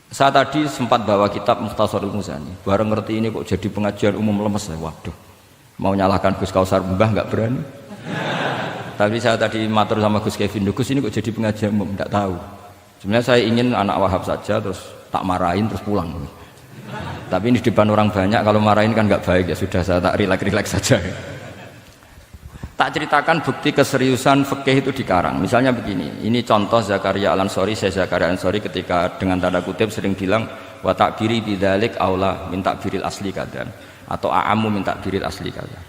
Saya tadi sempat bawa kitab Mukhtasarul Muzani. Bareng ngerti ini kok jadi pengajian umum lemes ya. Waduh, mau nyalahkan Gus Kausar Mbah nggak berani. Tapi saya tadi matur sama Gus Kevin, Gus ini kok jadi pengajian umum, nggak tahu. Sebenarnya saya ingin anak Wahab saja, terus tak marahin terus pulang. Tapi ini di depan orang banyak, kalau marahin kan nggak baik ya. Sudah saya tak rileks saja. Tak ceritakan bukti keseriusan fikih itu dikarang. Misalnya begini, ini contoh Zakaria Al-Ansori, saya Zakaria Al-Ansori ketika dengan tanda kutip sering bilang wa takbiri bidzalik aula min takbiril asli kadan atau a'ammu min takbiril asli kadan.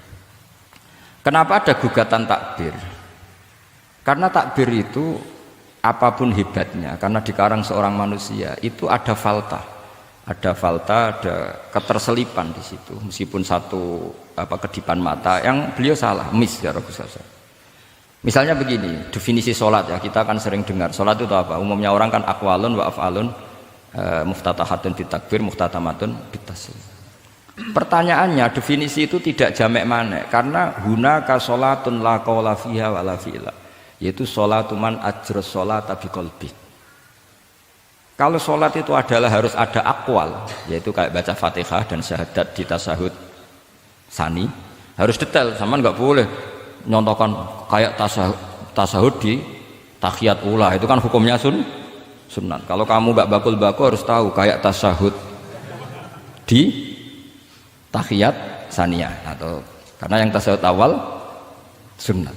Kenapa ada gugatan takbir? Karena takbir itu apapun hebatnya, karena dikarang seorang manusia itu ada falta, ada keterselipan di situ. Meskipun satu kedipan mata yang beliau salah, miss ya Rasulullah. Misalnya begini, definisi sholat ya, kita kan sering dengar sholat itu apa? Umumnya orang kan aqwalun wa af'alun, muftatahatun bitakbir, muhtatamatun bitaslim. Pertanyaannya, definisi itu tidak jamek manek, karena hunaka sholatun la qawla fiha wa la fi'la, yaitu sholatuman ajrus sholata biqalbi. Kalau sholat itu adalah harus ada akwal, yaitu kayak baca fatihah dan syahadat di tasahud sani, harus detail, sama nggak boleh nyontohkan kayak tasahud di tahiyat ula, itu kan hukumnya sunnah. Kalau kamu nggak bakul-bakul harus tahu kayak tasahud di tahiyat saniyah, atau karena yang tasahud awal sunnah.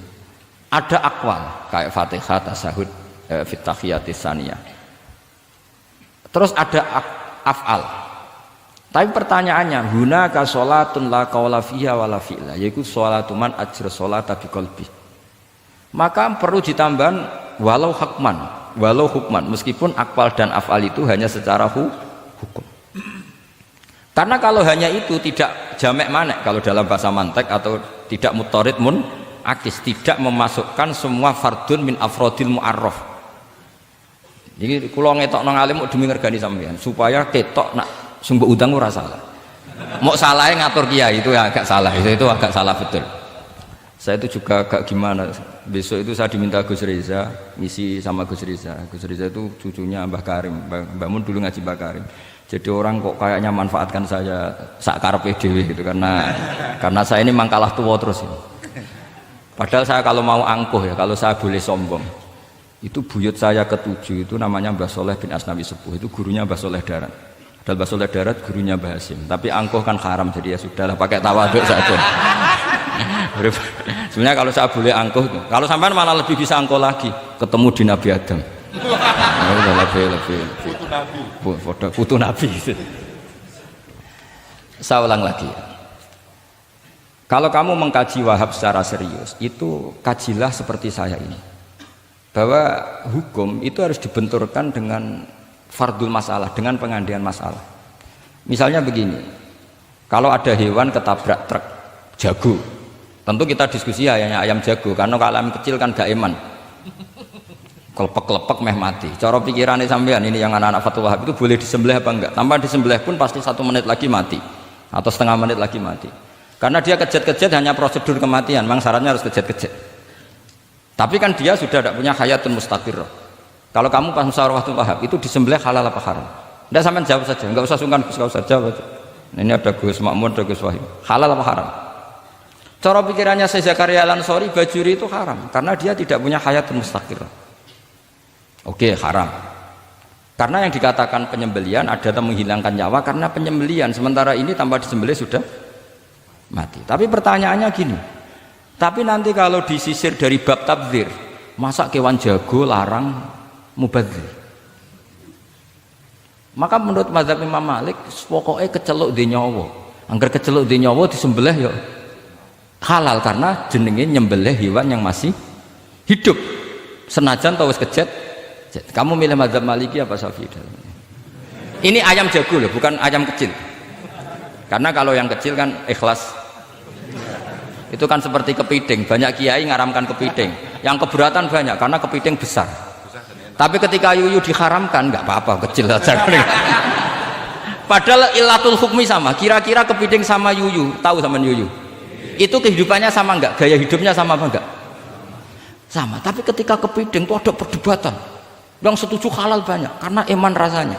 Ada akwal kayak fatihah tasahud fit tahiyatis saniyah. Terus ada af'al. Tapi pertanyaannya, hunaka sholatun la qawla fiha wa la fi'la, yaitu sholatu man ajra sholata biqalbi. Maka perlu ditambah walau hukman, meskipun akwal dan af'al itu hanya secara hukum. Karena kalau hanya itu tidak jamek manek kalau dalam bahasa mantek, atau tidak mutarid akis, tidak memasukkan semua fardun min afrodil mu'arraf. Jadi kula ngetok nang alim demi ngergani sampean supaya ketok nak sumber utang ora salah. Mau salahnya ngatur kiai itu ya agak salah, itu agak salah betul. Saya itu juga agak gimana, besok itu saya diminta Gus Reza ngisi sama Gus Reza. Gus Reza itu cucunya Mbah Karim, Mbah Mun dulu ngaji Mbah Karim. Jadi orang kok kayaknya manfaatkan saya sakarepe dhewe gitu, karena saya ini mangkalah tua terus. Padahal saya kalau mau angkuh ya, kalau saya boleh sombong, itu buyut saya ketujuh itu namanya Mbah Soleh bin Asnawi Sepuh, itu gurunya Mbah Soleh Darat. Padahal Mbah Soleh Darat gurunya Mbah Hasim, tapi angkuh kan haram, jadi ya sudahlah pakai tawaduk saja. Sebenarnya kalau saya boleh angkuh, kalau sampean malah lebih bisa angkuh lagi, ketemu di Nabi Adam. Lebih putu Nabi. Saya ulang lagi. Kalau kamu mengkaji Wahab secara serius, itu kajilah seperti saya ini. Bahwa hukum itu harus dibenturkan dengan fardul masalah, dengan pengandian masalah. Misalnya begini, kalau ada hewan ketabrak truk jago, tentu kita diskusi ayam jago, karena kalau ayam kecil kan gak eman, kelepek-kelepek meh mati. Cara pikirannya sampean ini yang anak-anak Fatul Wahab itu boleh disembelih apa enggak? Tanpa disembelih pun pasti 1 menit lagi mati, atau setengah menit lagi mati. Karena dia kejat-kejat hanya prosedur kematian, memang syaratnya harus kejat-kejat. Tapi kan dia sudah tidak punya hayatun mustaqirrah. Kalau kamu pas musyawarah Fatul Wahab itu disembelih halal apa haram? Tidak, sampean jawab saja, enggak usah sungkan, Gus, usah jawab aja. Ini ada Gus Makmun, ada Gus Wahim. Halal apa haram? Cara pikirannya Syekh Zakaria Al-Ansori, bajuri itu haram karena dia tidak punya hayatun mustaqirrah. Oke, haram. Karena yang dikatakan penyembelian ada menghilangkan nyawa karena penyembelian, sementara ini tanpa disembelih sudah mati. Tapi pertanyaannya gini, tapi nanti kalau disisir dari bab tabdzir, masa kewan jago larang mubadzir? Maka menurut mazhab Imam Malik, pokoknya keceluk di nyawa, angger keceluk di nyawa disembelih ya halal, karena jenenge nyembelih hewan yang masih hidup, senajan tau wis kejet. Kamu milih mazhab Maliki apa Syafi'i? Ini ayam jago loh, bukan ayam kecil. Karena kalau yang kecil kan ikhlas. Itu kan seperti kepiting, banyak kiai ngaramkan kepiting. Yang keberatan banyak karena kepiting besar. Tapi ketika yuyu diharamkan, nggak apa-apa, kecil saja. Padahal ilatul hukmi sama. Kira-kira kepiting sama yuyu, tahu sama yuyu? Itu kehidupannya sama nggak? Gaya hidupnya sama apa enggak? Sama. Tapi ketika kepiting itu ada perdebatan. Yang setuju halal banyak karena iman rasanya.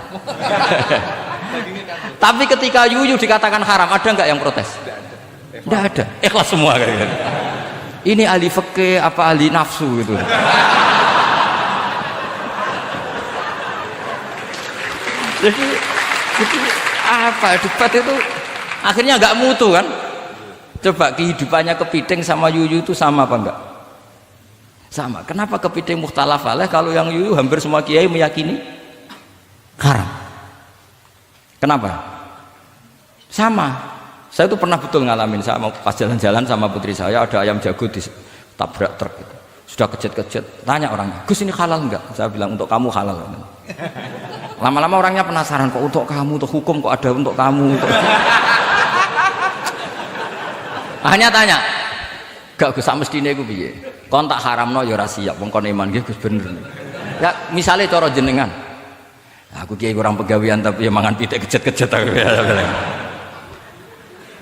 Tapi ketika yuyu dikatakan haram, ada nggak yang protes? Tidak ada, ikhlas semua kayak gitu. Ini ahli fikih apa ahli nafsu gitu. Jadi apa debat itu akhirnya nggak mutu kan? Coba kehidupannya kepiting sama yuyu itu sama apa enggak? Sama. Kenapa kepiting mukhtalaf alaih kalau yang yuyu hampir semua kiai meyakini haram? Kenapa? Sama. Saya itu pernah betul ngalamin, saya mau pas jalan-jalan sama putri saya, ada ayam jago ditabrak truk gitu. Sudah kejet-kejet, tanya orangnya, Gus ini halal enggak? Saya bilang untuk kamu halal. Lama-lama orangnya penasaran, kok untuk kamu, untuk hukum kok ada untuk kamu. Untuk... Hanya tanya, gak Gus sak mestine iku piye? Kon tak haramno ya ora siap, wong kon iman nggih Gus bener. Ya misalnya cara jenengan. Aku kiai kurang pegawean tapi ya mangan pitik kejet-kejet aku.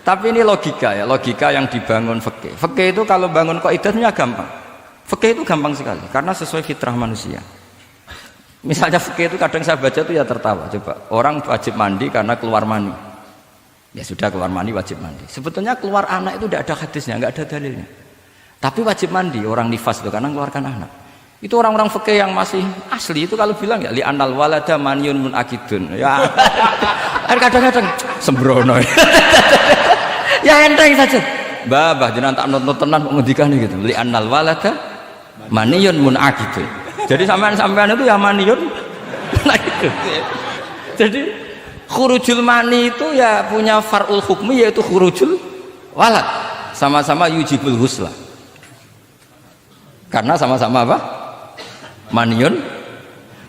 Tapi ini logika ya, logika yang dibangun fikih. Fikih itu kalau bangun kaidahnya gampang. Fikih itu gampang sekali karena sesuai fitrah manusia. Misalnya fikih itu kadang saya baca itu ya tertawa. Coba orang wajib mandi karena keluar mani. Ya sudah keluar mani wajib mandi. Sebetulnya keluar anak itu tidak ada hadisnya, nggak ada dalilnya. Tapi wajib mandi orang nifas itu karena mengeluarkan anak. Itu orang-orang fikih yang masih asli itu kalau bilang ya li anal walada maniyun munakidun. Ya kadang-kadang sembrono. Ya enteng saja. Mbah jenengan tak nonton tenan kok ngendikane gitu. Li annal walada maniyun munaqid. Jadi sampean itu ya maniyun munaqid. Jadi khurujul mani itu ya punya far'ul hukmi yaitu khurujul walad. Sama-sama yujibul husla. Karena sama-sama apa? Maniyun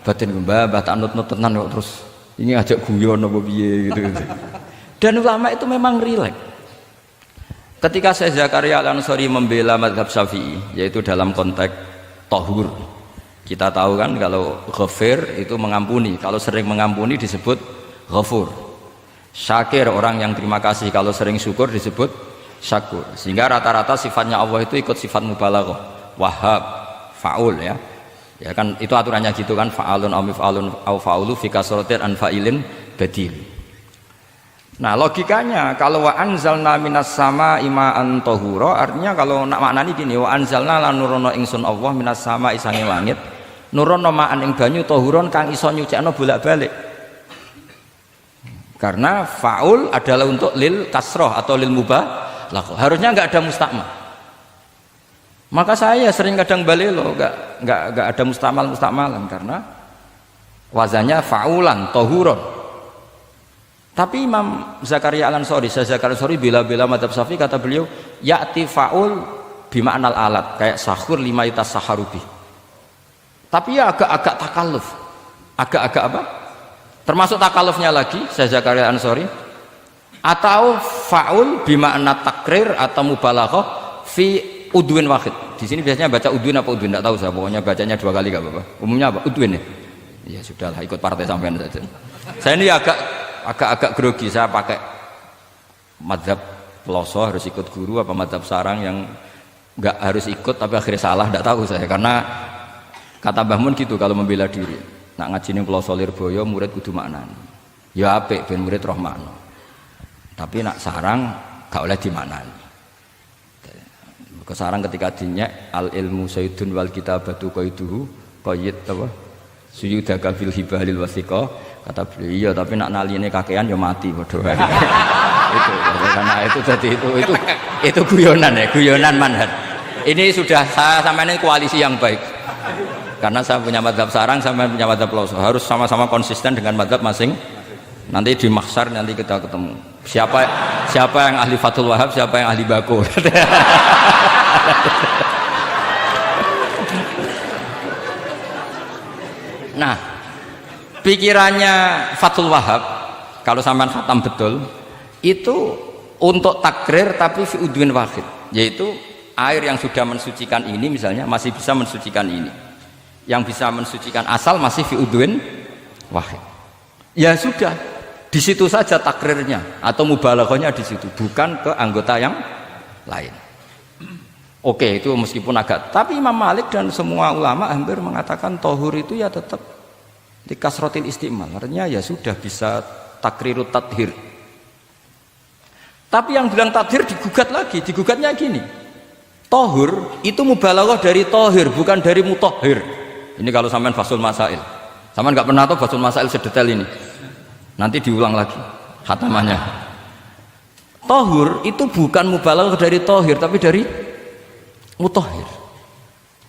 batin mbah tak nonton tenan kok terus ini ajak guyon apa piye gitu. Dan ulama itu memang rileks. Ketika Syekh Zakaria Al-Ansari membela mazhab Syafi'i, yaitu dalam konteks tohur, kita tahu kan kalau ghafir itu mengampuni, kalau sering mengampuni disebut ghafur. Syakir orang yang terima kasih, kalau sering syukur disebut syakur. Sehingga rata-rata sifatnya Allah itu ikut sifat mubalaghah, wahhab, faul ya. Ya kan itu aturannya gitu kan, fa'alun aw mif'alun aw fa'ulu fi kasratin an fa'ilin badil. Nah logikanya kalau wa anzalna minas sama ima'an tahura, artinya kalau nak maknani gini, wa anzalna lan nurono ingsun Allah minas sama isane langit nurono ma'an ing banyu tahuron kang iso nyucikno bolak-balik. Karena faul adalah untuk lil kasroh atau lil mubalaghah, harusnya nggak ada mustakmal. Maka saya sering kadang balelo nggak ada mustakmalan karena wazannya faulan tahuron. Tapi Imam Zakaria Al-Ansari, bela-bela madzhab Syafi'i, kata beliau ya'ti fa'ul bima'nal alat, kayak sahur lima itas saharubi. Tapi ya agak-agak takalluf, agak-agak apa? Termasuk takallufnya lagi Syekh Zakaria Al-Ansari, atau fa'ul bima'na takrir atau mubalaghah fi udwin wahid. Di sini biasanya baca udwin apa udwin, tidak tahu saya, pokoknya bacanya 2 kali gak apa-apa. Umumnya apa? Udwin ya? Ya sudahlah, ikut partai sampean saja. Saya ini agak grogi, saya pakai madzhab peloso harus ikut guru apa madzhab sarang yang nggak harus ikut tapi akhirnya salah, tidak tahu saya, karena kata Mbah Mun gitu kalau membela diri, nak ngaji ning peloso Lirboyo murid kudu maknani ya apik ben murid roh makna, tapi nak sarang gak oleh dimaknani. Ke sarang ketika dinyek al ilmu sayyidun wal kitabatu qaiduhu qayyid apa suyudaka fil hibalil wasiqah. Kata beliau, iya tapi nak naline kakean ya mati bodoh. Itu karena itu jadi itu guyonan ya, guyonan manhaj. Ini sudah saya sama ini koalisi yang baik. Karena saya punya madzhab sarang, saya punya madzhab peloso, harus sama-sama konsisten dengan madzhab masing. Nanti di mahsyar nanti kita ketemu. Siapa yang ahli Fathul Wahab, siapa yang ahli Bako. Nah, pikirannya Fathul Wahab kalau sampean khatam betul itu untuk takrir tapi fi udwin wahid, yaitu air yang sudah mensucikan ini misalnya masih bisa mensucikan ini, yang bisa mensucikan asal masih fi udwin wahid. Ya sudah, di situ saja takrirnya atau mubalaghahnya di situ, bukan ke anggota yang lain. Oke, itu meskipun agak, tapi Imam Malik dan semua ulama hampir mengatakan tohur itu ya tetap Di kasrotil istimal, artinya ya sudah bisa takrirut tathir. Tapi yang bilang tathir digugat lagi, digugatnya gini. Tohur itu mubalaghah dari tohir, bukan dari mutahhir. Ini kalau sampean fasul masail. Sampean nggak pernah tahu fasul masail sedetail ini. Nanti diulang lagi khatamannya. Tohur itu bukan mubalaghah dari tohir, tapi dari mutahhir.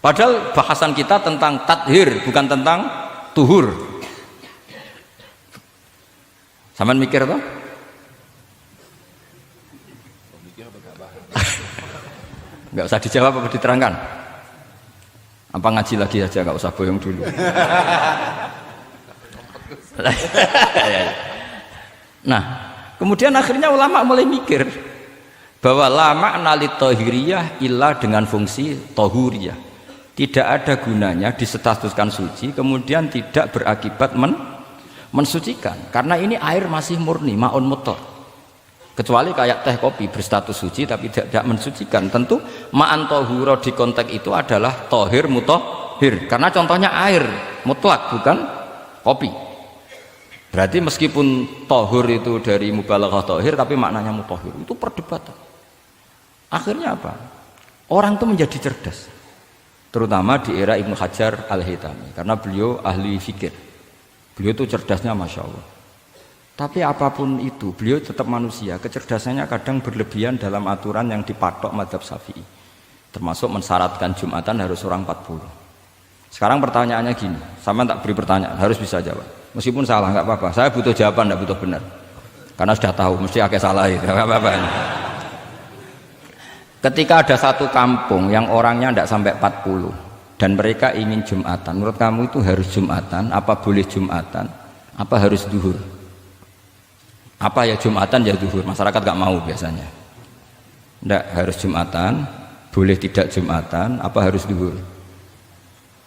Padahal bahasan kita tentang tathir, bukan tentang tuhur. Sampean mikir toh? Enggak usah dijawab apa diterangkan? Apa ngaji lagi aja, enggak usah bohong dulu. Nah, kemudian akhirnya ulama mulai mikir bahwa la ma'na li tahiriyah illa dengan fungsi tahuriyah. Tidak ada gunanya disestatuskan suci kemudian tidak berakibat mensucikan, karena ini air masih murni, ma'un muthar. Kecuali kayak teh kopi berstatus suci tapi tidak mensucikan. Tentu ma'an tahura di konteks itu adalah tohir mutahhir, karena contohnya air mutlak bukan kopi. Berarti meskipun tohur itu dari mubalaghah tohir tapi maknanya mutahhir, itu perdebatan. Akhirnya apa? Orang itu menjadi cerdas, terutama di era Ibnu Hajar Al-Haytami, karena beliau ahli fikir. Beliau itu cerdasnya Masya Allah. Tapi apapun itu, beliau tetap manusia. Kecerdasannya kadang berlebihan dalam aturan yang dipatok mazhab Syafi'i, termasuk mensyaratkan Jumatan harus orang 40. Sekarang pertanyaannya gini, sama tak beri pertanyaan, harus bisa jawab. Meskipun salah, nggak apa-apa. Saya butuh jawaban, nggak butuh benar. Karena sudah tahu, mesti agak salah itu, nggak apa-apa. Ketika ada satu kampung yang orangnya tidak sampai 40 dan mereka ingin Jumatan, menurut kamu itu harus Jumatan? Apa boleh Jumatan? Apa harus duhur? Apa ya Jumatan ya duhur? Masyarakat nggak mau biasanya. Tidak harus Jumatan, boleh tidak Jumatan, apa harus duhur?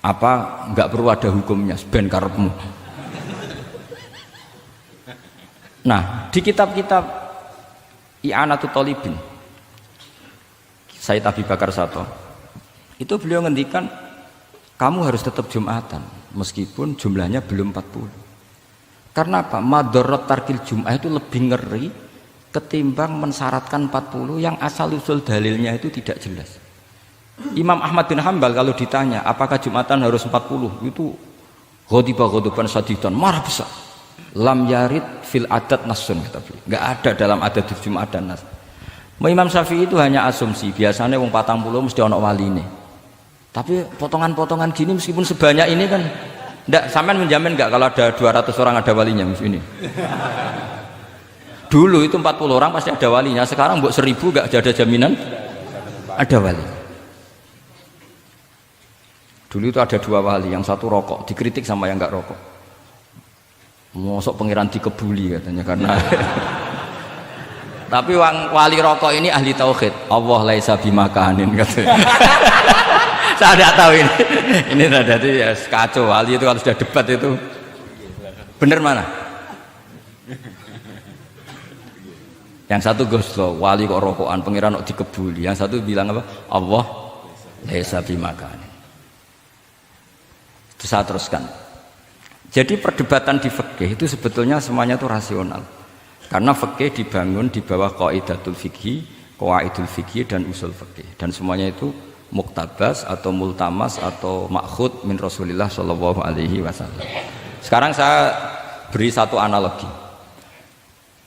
Apa nggak perlu ada hukumnya? Ben karepmu. Nah, di kitab-kitab I'anatul Thalibin, Sayyid Abi Bakar Sato, itu beliau ngendikan kamu harus tetap Jumatan meskipun jumlahnya belum 40. Karena apa? Madharat tarkil Jum'ah itu lebih ngeri ketimbang mensyaratkan 40 yang asal usul dalilnya itu tidak jelas. Imam Ahmad bin Hanbal kalau ditanya apakah Jumatan harus 40, itu ghadiban sadidan, marah besar. Lam yarid fil adat nasun, kata beliau. Enggak ada dalam adat Jum'at dan nas. Imam Syafi'i itu hanya asumsi, biasanya wong 40 mesti ono waline. Tapi potongan-potongan gini meskipun sebanyak ini kan enggak, sampean menjamin enggak kalau ada 200 orang ada walinya ini? Dulu itu 40 orang pasti ada walinya, sekarang mbok 1000 enggak ada jaminan ada wali. Dulu itu ada 2 wali, yang satu rokok, dikritik sama yang enggak rokok. Mosok pangeran dikebuli katanya karena tapi wali rokok ini ahli tauhid. Allah laisa bimakanin katanya. Saya tidak tahu ini jadi ya, kacau. Wali itu kalau sudah debat itu bener mana? Yang satu goslo, wali kok rokokan, pangeran kok dikebuli. Yang satu bilang apa? Allah laisa bimakanin. Itu saya teruskan. Jadi perdebatan di fikih itu sebetulnya semuanya itu rasional. Karena fikih dibangun di bawah qaidatul fikhi, qawaidul fikhi dan usul fikih. Dan semuanya itu muktabas atau multamas atau makhud min Rasulillah sallallahu alaihi wasallam. Sekarang saya beri satu analogi.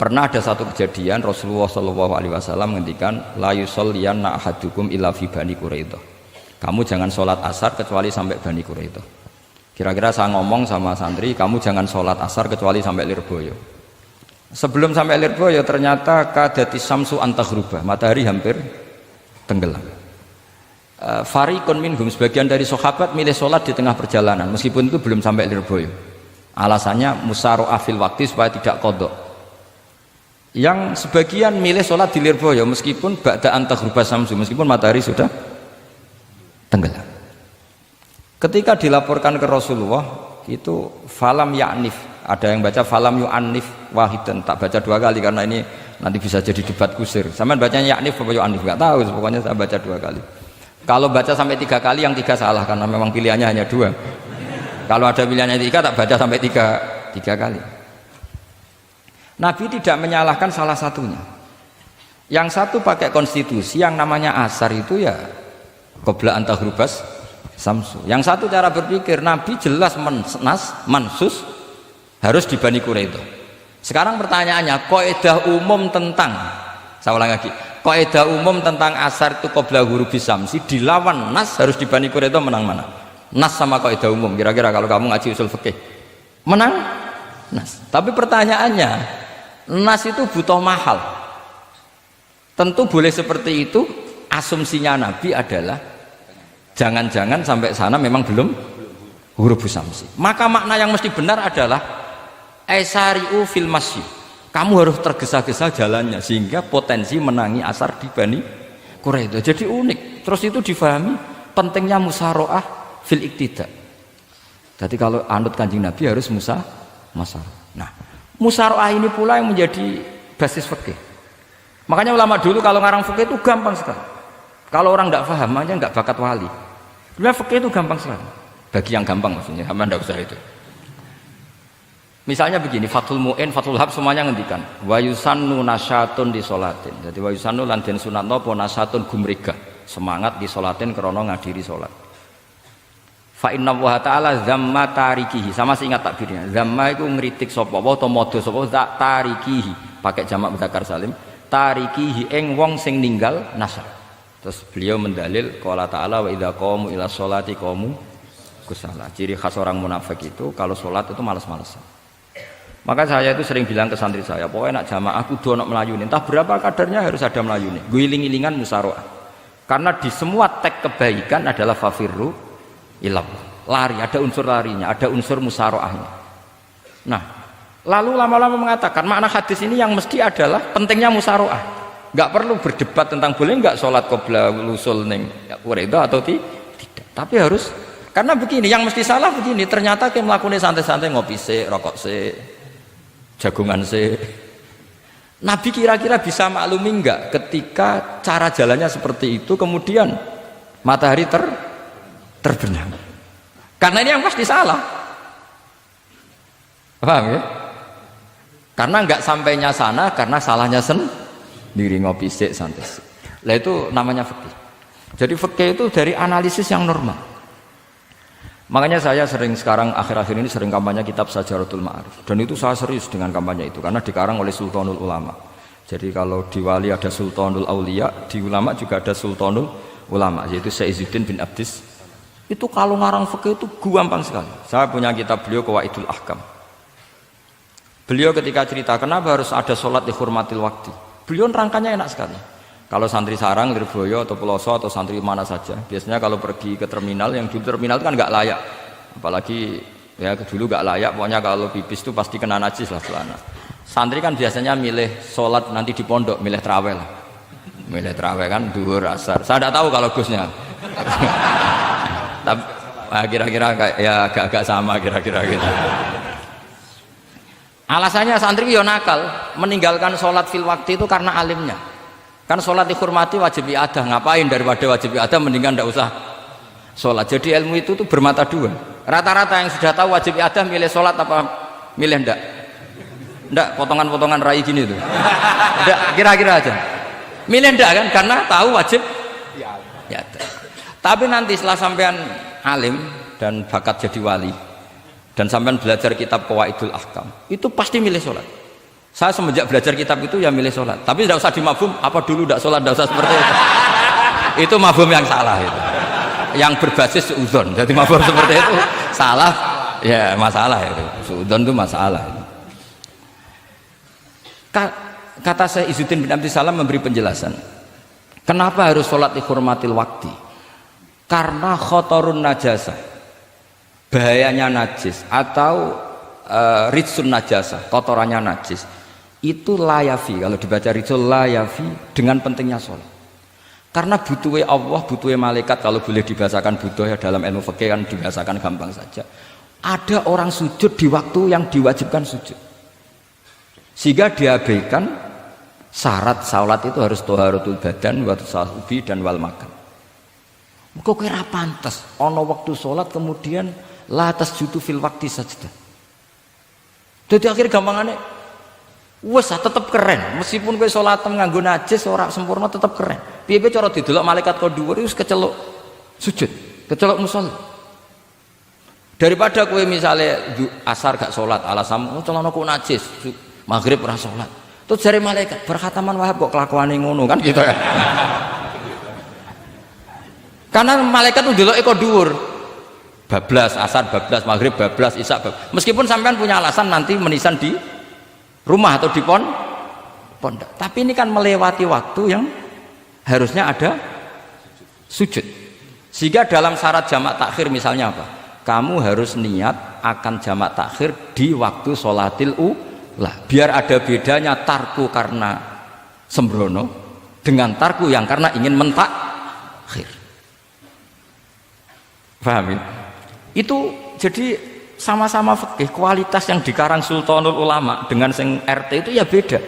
Pernah ada satu kejadian Rasulullah sallallahu alaihi wasallam menghentikan la yusalliyanna ahadukum illa fi Bani Quraidah. Kamu jangan sholat asar kecuali sampai Bani Quraidah. Kira-kira saya ngomong sama santri, kamu jangan sholat asar kecuali sampai Lirboyo. Sebelum sampai Lirboyo ternyata kadati samsu antaghruba, matahari hampir tenggelam. Fariqun minhum, sebagian dari sahabat milih sholat di tengah perjalanan meskipun itu belum sampai Lirboyo. Alasannya musaro'ah fil waktu supaya tidak qadha. Yang sebagian milih sholat di Lirboyo meskipun ba'da antaghruba samsu, meskipun matahari sudah tenggelam. Ketika dilaporkan ke Rasulullah itu falam ya'nif, ada yang baca falam yu'annif wahidan, tak baca 2 kali karena ini nanti bisa jadi debat kusir. Sampean bacanya ya'nif apa yu'annif enggak tahu, pokoknya saya baca 2 kali. Kalau baca sampai 3 kali yang 3 salah karena memang pilihannya hanya 2. Kalau ada pilihannya 3 tak baca sampai 3 kali. Nabi tidak menyalahkan salah satunya. Yang satu pakai konstitusi yang namanya asar itu ya qabla an taghrubas samsu. Yang satu cara berpikir Nabi jelas mansus harus di Bani Quraidah. Sekarang pertanyaannya, kaidah umum tentang, saya ulang lagi, kaidah umum tentang asar itu qabla ghurubis samsi dilawan nas harus di Bani Quraidah, menang mana? Nas sama kaidah umum. Kira-kira kalau kamu ngaji usul fikih, menang nas. Tapi pertanyaannya, nas itu butuh mahal. Tentu boleh seperti itu. Asumsinya Nabi adalah jangan-jangan sampai sana memang belum ghurubus samsi. Maka makna yang mesti benar adalah aisari'u fil masyi. Kamu harus tergesa-gesa jalannya sehingga potensi menangi asar di Bani Quraidah. Jadi unik. Terus itu difahami pentingnya musaroah fil iktida. Jadi kalau anut Kanjeng Nabi harus musaroah. Nah, musaroah ini pula yang menjadi basis fikih. Makanya ulama dulu kalau ngarang fikih itu gampang sekali. Kalau orang tidak paham aja nggak bakat wali. Sebenarnya fikih itu gampang sekali. Bagi yang gampang maksudnya, sama tidak usah itu. Misalnya begini, Fathul Mu'in, Fathul Hab semuanya ngendikan wa yusannu nasyatun di sholatin. Jadi wa yusannu lan den sunatno apa nasyatun gumregah, semangat di sholatin krana ngadiri salat. Fa inna wa ta'ala zamma tarikihi, sama sih ingat takbirnya. Zamma itu ngritik sapa wa ta modho sapa zak tarikihi, pakai jamak muzakkar salim. Tarikihi ing wong sing ninggal nasar. Terus beliau mendalil qala ta'ala wa idza qamu ila sholati qamu kusala. Ciri khas orang munafik itu kalau sholat itu malas-malesan. Maka saya itu sering bilang ke santri saya, pokoknya nak jamaah kudu ana melayune. Entah berapa kadarnya harus ada melayune. Guling-gilingan musaroah. Karena di semua teks kebaikan adalah fafirru ilallah. Lari, ada unsur larinya, ada unsur musaroahnya. Nah, lalu lama-lama mengatakan makna hadis ini yang mesti adalah pentingnya musaroah. Nggak perlu berdebat tentang boleh nggak sholat qabla lusul ning Quraidah atau tidak. Tapi harus, karena begini, yang mesti salah begini, ternyata kayak melakukan santai-santai ngopi se, rokok se, jagungan se. Nabi kira-kira bisa maklumi nggak ketika cara jalannya seperti itu kemudian matahari terbenam? Karena ini yang pasti salah. Paham ya? Karena nggak sampainya sana karena salahnya sendiri, ngopi sik santai. Lah itu namanya fikih. Jadi fikih itu dari analisis yang normal. Makanya saya sering sekarang akhir-akhir ini sering kampanye kitab Sajaratul Ma'arif. Dan itu saya serius dengan kampanye itu karena dikarang oleh Sultanul Ulama. Jadi kalau di wali ada Sultanul Aulia, di ulama juga ada Sultanul Ulama, yaitu Syekh Izzuddin bin Abdis. Itu kalau ngarang fikih itu gampang sekali. Saya punya kitab beliau Qawaidul Ahkam. Beliau ketika cerita kenapa harus ada sholat dihormatil waktu, beliau rangkanya enak sekali. Kalau santri sarang, Lirboyo atau Peloso atau santri mana saja, biasanya kalau pergi ke terminal, yang dulu terminal itu kan nggak layak, apalagi ya dulu nggak layak, pokoknya kalau pipis itu pasti kena najis lah celana. Santri kan biasanya milih sholat nanti di pondok, milih terawih lah, milih terawih kan duhur asar. Saya tidak tahu kalau Gusnya, tapi kira-kira ya agak-agak sama kira-kira gitu. Alasannya santri yo nakal, meninggalkan sholat fil waktu itu karena alimnya. Kan sholat dihormati wajib iadah, ngapain daripada wajib iadah mendingan tidak usah sholat. Jadi ilmu itu tuh bermata dua. Rata-rata yang sudah tahu wajib iadah milih sholat apa milih ndak? Ndak, potongan-potongan rai gini tuh. Ndak, kira-kira aja. Milih ndak kan karena tahu wajib iadah. Tapi nanti setelah sampean alim dan bakat jadi wali dan sampean belajar kitab Qawaidul Ahkam, itu pasti milih sholat. Saya semenjak belajar kitab itu ya milih sholat, tapi tidak usah dimafhum apa dulu tidak sholat, tidak usah seperti itu. Itu mafhum yang salah itu, yang berbasis suudzon. Jadi mafhum seperti itu salah, ya masalah itu. Suudzon itu masalah. Kata Syekh Izzuddin bin Abdis Salam memberi penjelasan, kenapa harus sholat dihormatil waktu? Karena khotorun najasah, bahayanya najis atau ritsun najasah, kotorannya najis. Itu layafi, kalau dibaca ritsul layafi dengan pentingnya sholat. Karena butuhnya Allah, butuhnya malaikat, kalau boleh dibahasakan butuh ya dalam ilmu fikih kan dibahasakan gampang saja. Ada orang sujud di waktu yang diwajibkan sujud, sehingga diabaikan syarat sholat itu harus toharatul badan, wa tasawubi dan wal makan. Kok kira pantas ono waktu sholat kemudian la tasjudu fil waqti sajdah. Dadi akhir gampangane wes tetep keren, meskipun kowe salat nganggo najis ora sempurna tetep keren. Piye-piye cara didelok malaikat kok dhuwur wis keceluk sujud, keceluk musala. Daripada kowe misale asar gak salat alasan celana kok najis, maghrib ora salat. Terus jare malaikat berkhataman Wahab kok kelakuane ngono kan gitu ya. Karena malaikat tuh ndeloke kok dhuwur. Bablas asar, bablas maghrib, bablas isya. Meskipun sampean punya alasan nanti menisan di rumah atau di pondok. Tapi ini kan melewati waktu yang harusnya ada sujud. Sehingga dalam syarat jamak takhir misalnya apa? Kamu harus niat akan jamak takhir di waktu sholatil ula. Biar ada bedanya tarku karena sembrono dengan tarku yang karena ingin mentakhir. Paham ya? Itu jadi sama-sama fikih, kualitas yang dikarang Sultanul Ulama dengan sing RT itu ya beda.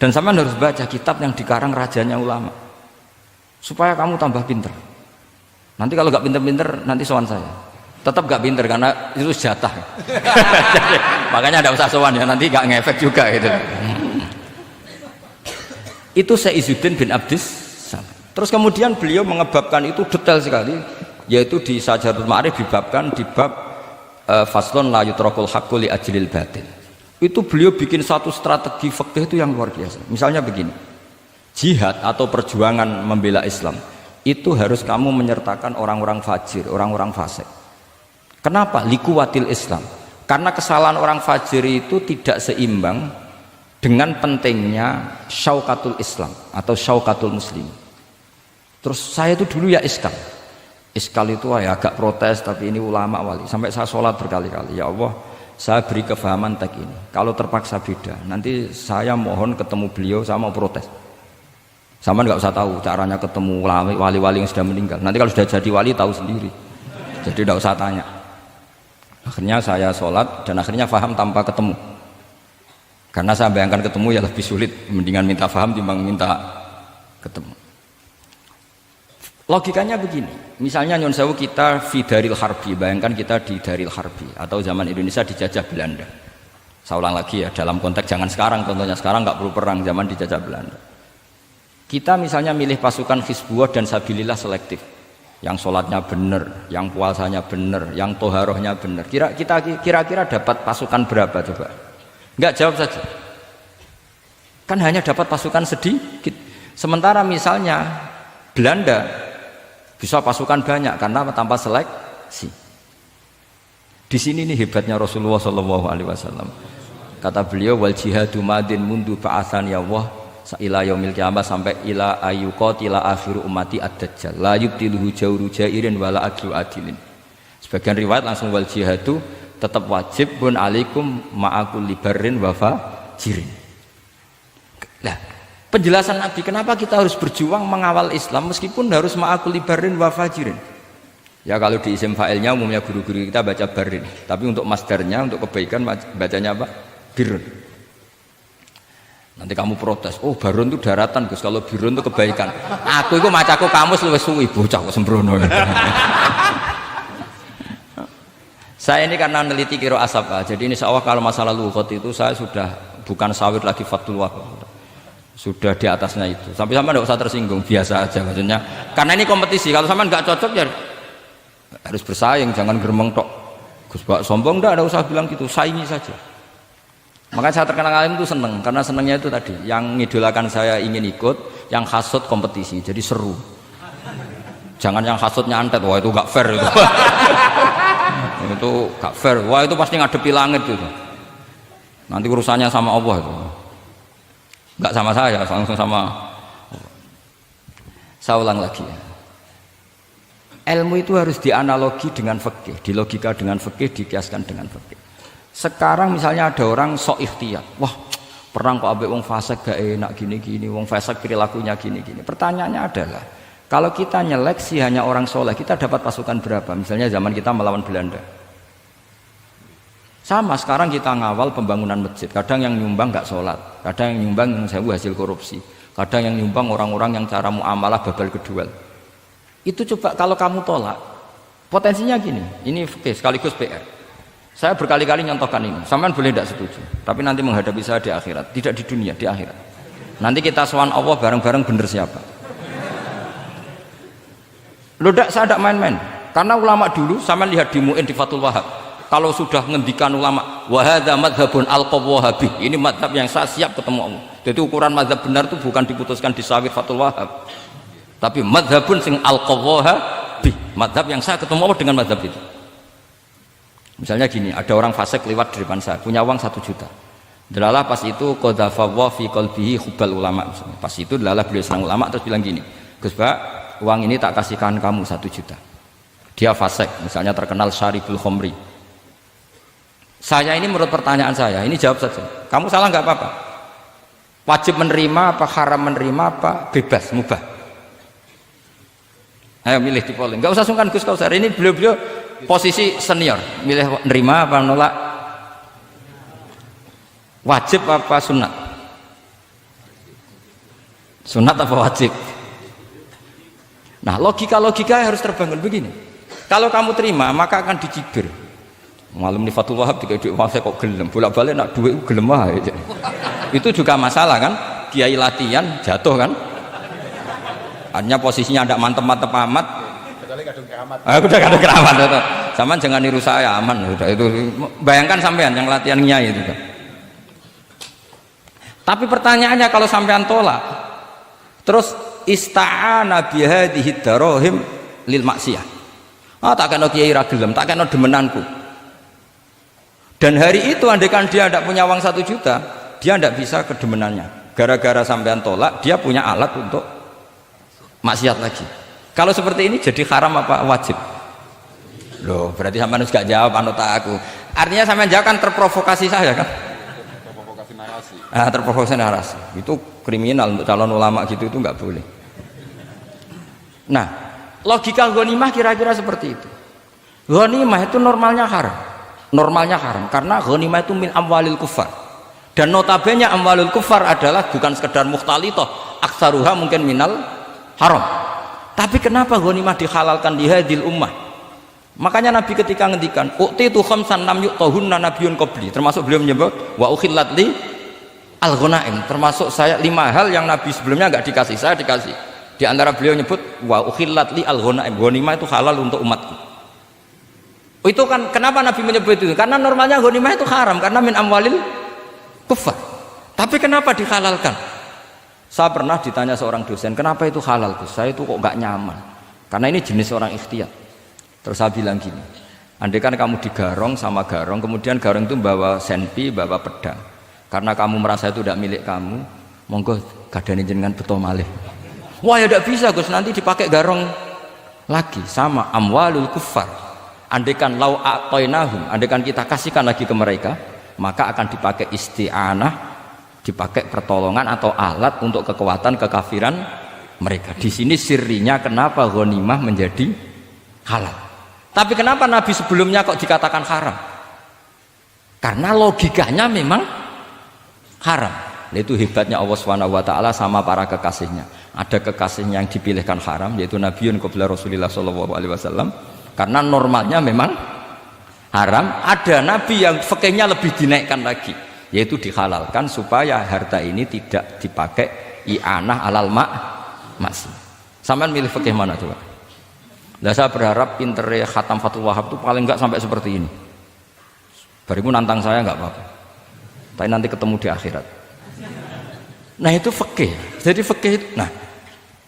Dan sampean harus baca kitab yang dikarang rajanya ulama supaya kamu tambah pinter. Nanti kalau gak pinter-pinter nanti sowan saya. Tetap gak pinter karena itu jatah. Makanya ada usah sowan ya, nanti gak ngefek juga gitu. Itu Syekh Izzuddin bin Abdis Salam. Terus kemudian beliau mengebabkan itu detail sekali, yaitu di Sajaratul Ma'arif dibabkan di bab faslon la yutrakul haqqu li ajlil batil. Itu beliau bikin satu strategi fikih itu yang luar biasa. Misalnya begini, jihad atau perjuangan membela Islam itu harus kamu menyertakan orang-orang fajir, orang-orang fasik. Kenapa? Likuwatil Islam. Karena kesalahan orang fajir itu tidak seimbang dengan pentingnya syaukatul Islam atau syaukatul muslim. Terus saya itu dulu ya iskal itu ya agak protes, tapi ini ulama wali. Sampai saya sholat berkali-kali, ya Allah saya beri kefahaman tag ini. Kalau terpaksa beda, nanti saya mohon ketemu beliau, saya mau protes. Sama nggak usah tahu caranya ketemu wali-wali yang sudah meninggal. Nanti kalau sudah jadi wali tahu sendiri. Jadi nggak usah tanya. Akhirnya saya sholat dan akhirnya faham tanpa ketemu. Karena saya bayangkan ketemu ya lebih sulit. Mendingan minta faham timbang minta ketemu. Logikanya begini. Misalnya nyon sewu kita fi daril harbi. Bayangkan kita di daril harbi atau zaman Indonesia dijajah Belanda. Saya ulang lagi ya, dalam konteks jangan sekarang, contohnya sekarang nggak perlu perang, zaman dijajah Belanda. Kita misalnya milih pasukan Hizbullah dan Sabilillah selektif, yang sholatnya benar, yang puasanya benar, yang toharohnya benar. Kira-kira dapat pasukan berapa coba? Enggak, jawab saja. Kan hanya dapat pasukan sedikit. Sementara misalnya Belanda bisa pasukan banyak karena tanpa seleksi. Di sini nih hebatnya Rasulullah SAW. Kata beliau, wal jihadu madin mundu ba'athan ya Allah ila yaumil qiyamah sampai ila ayyuqatila akhiru ummati ad-dajjal la yubtiluhu jawru jairin wala adlu adilin. Sebagian riwayat langsung wal jihadu tetap wajib pun alaikum ma'akul libarin wa fajirin. Nah, penjelasan Nabi kenapa kita harus berjuang mengawal Islam meskipun harus ma'akul libarin wa fajirin. Ya kalau di isim fa'ilnya umumnya guru-guru kita baca barin, tapi untuk masdarnya untuk kebaikan bacanya apa? Birun. Nanti kamu protes, oh barun itu daratan Gus, kalau birun itu kebaikan. Aku itu macaku kamus luwes suwi bocah kok sembrono. Saya ini karena meneliti kiro asapa, jadi insya Allah kalau masalah lughat itu saya sudah bukan sawir lagi fatul waqf, sudah di atasnya itu. Sampai sama tidak usah tersinggung, biasa aja maksudnya. Karena ini kompetisi, kalau sama nggak cocok ya harus bersaing, jangan geremeng tok. Gus Pak sombong enggak, ada usah bilang gitu, saingi saja. Makanya saya terkenal alim itu seneng, karena senengnya itu tadi, yang ngidolakan saya ingin ikut, yang hasut kompetisi, jadi seru. Jangan yang hasutnya antet, wah itu gak fair itu. Itu gak fair, wah itu pasti ngadepi langit itu. Nanti urusannya sama Allah itu. Gak sama saya, langsung sama Allah. Saya ulang lagi ya. Ilmu itu harus dianalogi dengan fikih, dilogika dengan fikih, dikiaskan dengan fikih. Sekarang misalnya ada orang sok ikhtiyat, wah perang kok ambek wong fasik gak enak gini-gini, wong fasik perilakunya gini-gini. Pertanyaannya adalah, kalau kita nyeleksi hanya orang soleh, kita dapat pasukan berapa? Misalnya zaman kita melawan Belanda. Sama sekarang kita ngawal pembangunan masjid, kadang yang nyumbang gak sholat, kadang yang nyumbang yang sewu hasil korupsi, kadang yang nyumbang orang-orang yang cara muamalah babal kedua. Itu coba kalau kamu tolak, Potensinya gini, ini sekaligus PR. Saya berkali-kali nyontohkan ini, sampean boleh tidak setuju, tapi nanti menghadapi saya di akhirat, tidak di dunia, di akhirat. Nanti kita sowan Allah bareng-bareng bener siapa. Loh saya tidak main-main, karena ulama dulu, sampean lihat di Mu'in di Fathul Wahab, kalau sudah ngendikan ulama, wahadha madhabun al-qawwahabi, ini madhab yang saya siap ketemu Allah. Jadi ukuran madhab benar itu bukan diputuskan di sawit Fathul Wahab, tapi madhabun sing al-qawwahabi, madhab yang saya ketemu Allah dengan madhab itu. Misalnya gini, ada orang fasik lewat di depan saya, punya uang 1 juta. Delalah pas itu qadhafallahu fi qalbihi hubbal ulama. Misalnya. Pas itu delalah beliau senang ulama terus bilang gini, Gus Pak, uang ini tak kasihkan kamu 1 juta. Dia fasik, misalnya terkenal syaribul khomri. Saya ini menurut pertanyaan saya, ini jawab saja. Kamu salah nggak apa-apa. Wajib menerima apa haram menerima apa bebas mubah. Ayo milih di polling. Nggak usah sungkan Gus Kausar. Ini beliau posisi senior, milih nerima apa nolak, wajib apa sunat, sunat apa wajib. Nah logika harus terbangun begini, kalau kamu terima maka akan dicibir. Malam di Fathul Wahab tiga duit saya kok gelem, bolak-balik nak duit gelem aja. Itu juga masalah kan, kiai latihan jatuh kan, hanya posisinya ada mantep-mantep amat. Udah kadang keramat itu. Sama jangan niru saya, aman udah itu. Bayangkan sampean yang latihan nyai itu kan. Tapi pertanyaannya kalau sampean tolak, terus ista'ana bihadhihi darahim lil maksiyah. Tak kena kiai ra gelem, tak kena demenanku. Dan hari itu andaikan dia tidak punya uang 1 juta, dia tidak bisa kedemenannya. Gara-gara sampean tolak, dia punya alat untuk maksiat lagi. Kalau seperti ini jadi haram apa wajib? Loh, berarti sampean harus gak jawab anut aku. Artinya sampean jawab kan terprovokasi saya kan? Terprovokasi narasi. Terprovokasi narasi. Itu kriminal untuk calon ulama gitu, itu nggak boleh. Nah, logika ghanimah kira-kira seperti itu. Ghanimah itu normalnya haram. Normalnya haram karena ghanimah itu min amwalil kufar. Dan notabene amwalul kufar adalah bukan sekedar mukhtalithah, aksaruha mungkin minal haram. Tapi kenapa ghanimah dihalalkan di hadil ummah? Makanya Nabi ketika ngendikan uqtitu khamsan lam yu'tahunna nabiyyun qabli, termasuk beliau menyebut wa ukhillat li al-ghanaim, termasuk saya 5 hal yang Nabi sebelumnya enggak dikasih, saya dikasih. Di antara beliau nyebut wa ukhillat li al-ghanaim, ghanimah itu halal untuk umatku. Itu kan kenapa Nabi menyebut itu? Karena normalnya ghanimah itu haram karena min amwalil kufar. Tapi kenapa dihalalkan? Saya pernah ditanya seorang dosen, kenapa itu halal Gus? Saya itu kok nggak nyaman. Karena ini jenis orang ikhtiyat. Terus saya bilang gini, andai kan kamu digarong sama garong, kemudian garong itu bawa senpi, bawa pedang. Karena kamu merasa itu tidak milik kamu, monggo gadani jenengan beto malih. Wah ya tidak bisa Gus, nanti dipakai garong lagi sama amwalul kufar. Andaikan lau a'tainahum, andaikan kita kasihkan lagi ke mereka, maka akan dipakai isti'anah, dipakai pertolongan atau alat untuk kekuatan kekafiran mereka. Di sini sirrinya kenapa ghanimah menjadi halal. Tapi kenapa Nabi sebelumnya kok dikatakan haram? Karena logikanya memang haram. Itu hebatnya Allah SWT sama para kekasihnya. Ada kekasihnya yang dipilihkan haram, yaitu Nabiun qabla Rasulullah SAW. Karena normalnya memang haram. Ada nabi yang fikihnya lebih dinaikkan lagi, yaitu dihalalkan supaya harta ini tidak dipakai i'anah alal maksi. Sampean milih fikih mana coba? Nah, saya berharap pintere Khatam Fathul Wahab itu paling enggak sampai seperti ini. Barimu nantang saya enggak apa-apa, tapi nanti ketemu di akhirat. Nah itu fikih. Jadi fikih itu, nah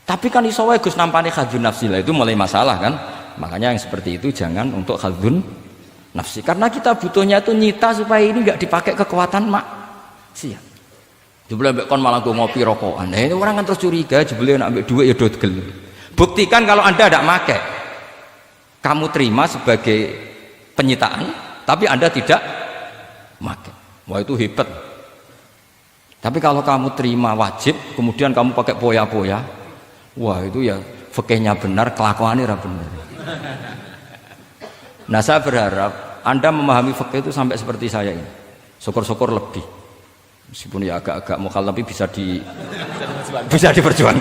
tapi kan iso wae Gus nampani khadzun nafsi lah, itu mulai masalah kan. Makanya yang seperti itu jangan untuk khadzun nafsi, karena kita butuhnya itu nyita supaya ini nggak dipakai kekuatan maksiat. Jebule mbek kon malah go ngopi rokokan. Nah, ini orang kan terus curiga, jebule nak mbek duit ya dodgel. Buktikan kalau Anda tidak pakai. Kamu terima sebagai penyitaan, tapi Anda tidak pakai. Wah itu hebat. Tapi kalau kamu terima wajib, kemudian kamu pakai poya-poya, wah itu ya fikihnya benar, kelakuannya ra benar. Nah saya berharap Anda memahami fikih itu sampai seperti saya ini. Syukur-syukur lebih, meskipun ya agak-agak mukhalaf tapi bisa diperjuangkan.